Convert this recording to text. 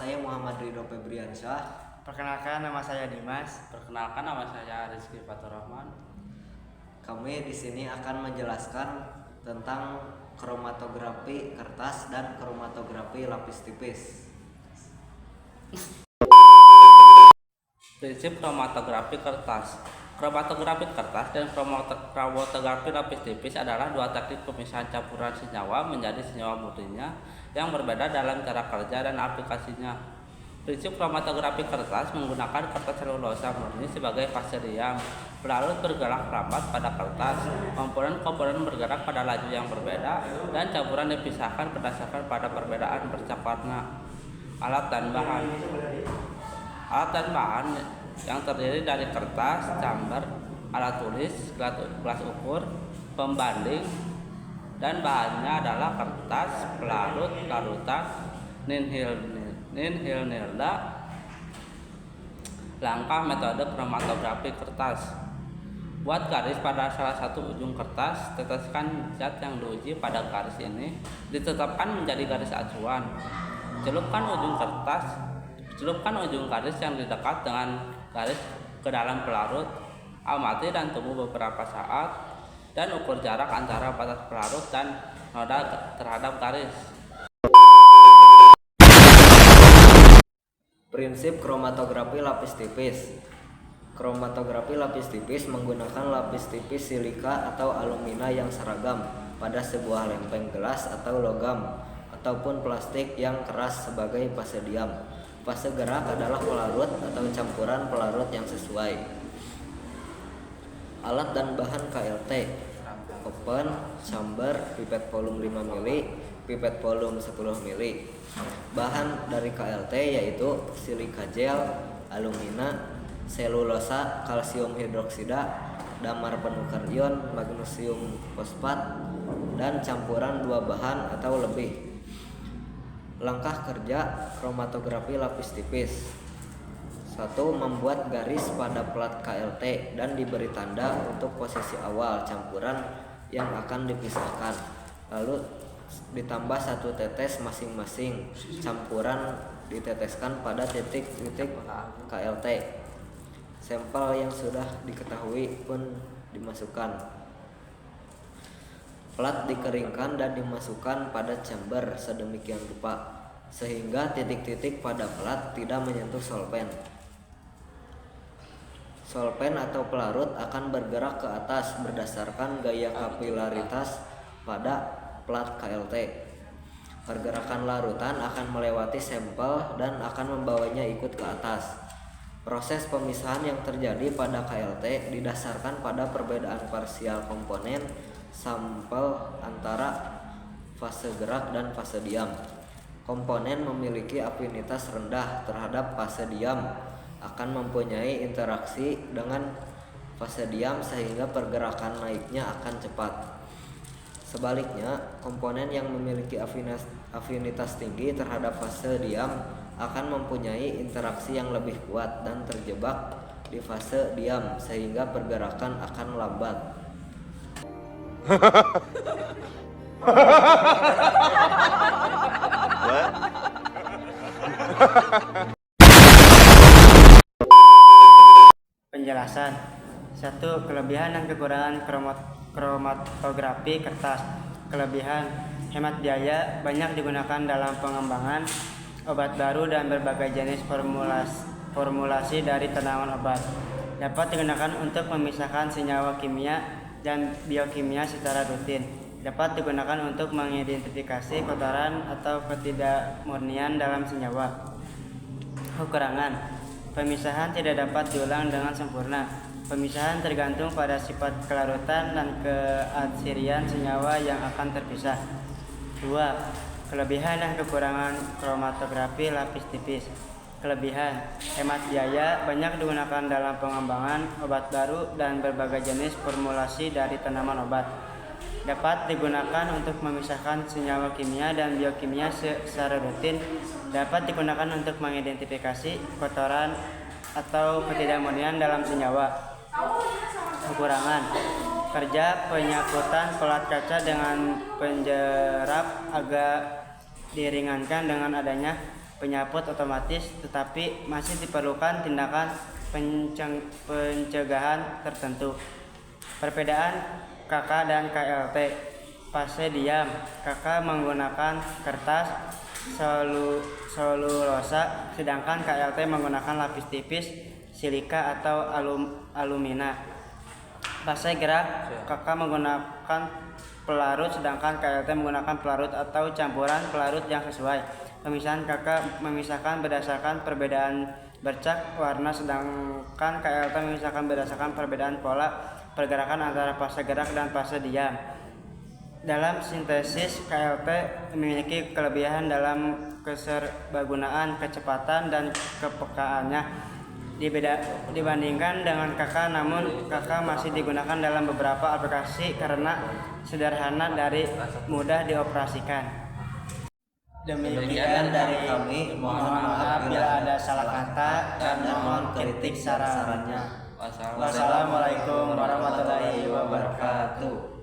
saya Muhammad Ridho Febriansyah. Perkenalkan, nama saya Dimas. Perkenalkan, nama saya Rizky Faturrahman. Kami di sini akan menjelaskan tentang kromatografi kertas dan kromatografi lapis tipis. Prinsip kromatografi kertas. Kromatografi kertas dan kromatografi lapis tipis adalah dua teknik pemisahan campuran senyawa menjadi senyawa murninya yang berbeda dalam cara kerja dan aplikasinya. Prinsip kromatografi kertas menggunakan kertas selulosa murni sebagai fase diam. Pelarut bergerak rapat pada kertas, komponen-komponen bergerak pada laju yang berbeda, dan campuran dipisahkan berdasarkan pada perbedaan bercak warna. Alat dan bahan yang terdiri dari kertas, camber, alat tulis, gelas ukur, pembanding, dan bahannya adalah kertas, pelarut, larutan, nilda. Langkah metode kromatografi kertas. Buat garis pada salah satu ujung kertas, teteskan zat yang diuji pada garis ini ditetapkan menjadi garis acuan. Celupkan ujung garis yang dekat dengan garis ke dalam pelarut, amati dan tunggu beberapa saat, dan ukur jarak antara batas pelarut dan noda terhadap garis. Prinsip kromatografi lapis tipis. Kromatografi lapis tipis menggunakan lapis tipis silika atau alumina yang seragam pada sebuah lempeng gelas atau logam ataupun plastik yang keras sebagai fase diam. Fase gerak adalah pelarut atau campuran pelarut yang sesuai. Alat dan bahan KLT: open, chamber, pipet volume 5 ml, pipet volume 10 ml. Bahan dari KLT yaitu silika gel, alumina, selulosa, kalsium hidroksida, damar penukar ion, magnesium fosfat, dan campuran dua bahan atau lebih. Langkah kerja kromatografi lapis tipis. 1. Membuat garis pada plat KLT dan diberi tanda untuk posisi awal campuran yang akan dipisahkan. Lalu ditambah 1 tetes masing-masing campuran diteteskan pada titik-titik KLT. Sampel yang sudah diketahui pun dimasukkan. Plat dikeringkan dan dimasukkan pada chamber sedemikian rupa sehingga titik-titik pada plat tidak menyentuh solvent. Solvent atau pelarut akan bergerak ke atas berdasarkan gaya kapilaritas pada plat KLT. Pergerakan larutan akan melewati sampel dan akan membawanya ikut ke atas. Proses pemisahan yang terjadi pada KLT didasarkan pada perbedaan parsial komponen sampel antara fase gerak dan fase diam. Komponen memiliki afinitas rendah terhadap fase diam akan mempunyai interaksi dengan fase diam sehingga pergerakan naiknya akan cepat. Sebaliknya, komponen yang memiliki afinitas tinggi terhadap fase diam akan mempunyai interaksi yang lebih kuat dan terjebak di fase diam sehingga pergerakan akan lambat. Penjelasan. 1. Kelebihan dan kekurangan kromatografi kertas. Kelebihan: hemat biaya, banyak digunakan dalam pengembangan obat baru dan berbagai jenis formulasi dari tanaman obat. Dapat digunakan untuk memisahkan senyawa kimia dan biokimia secara rutin. Dapat digunakan untuk mengidentifikasi kotoran atau ketidakmurnian dalam senyawa. Kekurangan: pemisahan tidak dapat diulang dengan sempurna. Pemisahan tergantung pada sifat kelarutan dan keatsirian senyawa yang akan terpisah. 2. Kelebihan dan kekurangan kromatografi lapis tipis. Kelebihan: hemat biaya, banyak digunakan dalam pengembangan obat baru dan berbagai jenis formulasi dari tanaman obat. Dapat digunakan untuk memisahkan senyawa kimia dan biokimia secara rutin. Dapat digunakan untuk mengidentifikasi kotoran atau ketidakmurnian dalam senyawa. Kekurangan: kerja penyakutan pelat kaca dengan penjerap agak diringankan dengan adanya penyaput otomatis, tetapi masih diperlukan tindakan pencegahan tertentu. Perbedaan KK dan KLT. Fase diam, KK menggunakan kertas selulosa, sedangkan KLT menggunakan lapis tipis, silika atau alumina. Fase gerak, KK menggunakan pelarut, sedangkan KLT menggunakan pelarut atau campuran pelarut yang sesuai. Pemisahan KK memisahkan berdasarkan perbedaan bercak warna, sedangkan KLT memisahkan berdasarkan perbedaan pola pergerakan antara fase gerak dan fase diam. Dalam sintesis, KLT memiliki kelebihan dalam keserbagunaan, kecepatan, dan kepekaannya dibandingkan dengan KK, namun KK masih digunakan dalam beberapa aplikasi karena sederhana dari mudah dioperasikan. Demikian dari kami, mohon maaf bila ada salah kata dan mohon kritik sarannya. Wassalamualaikum warahmatullahi wabarakatuh.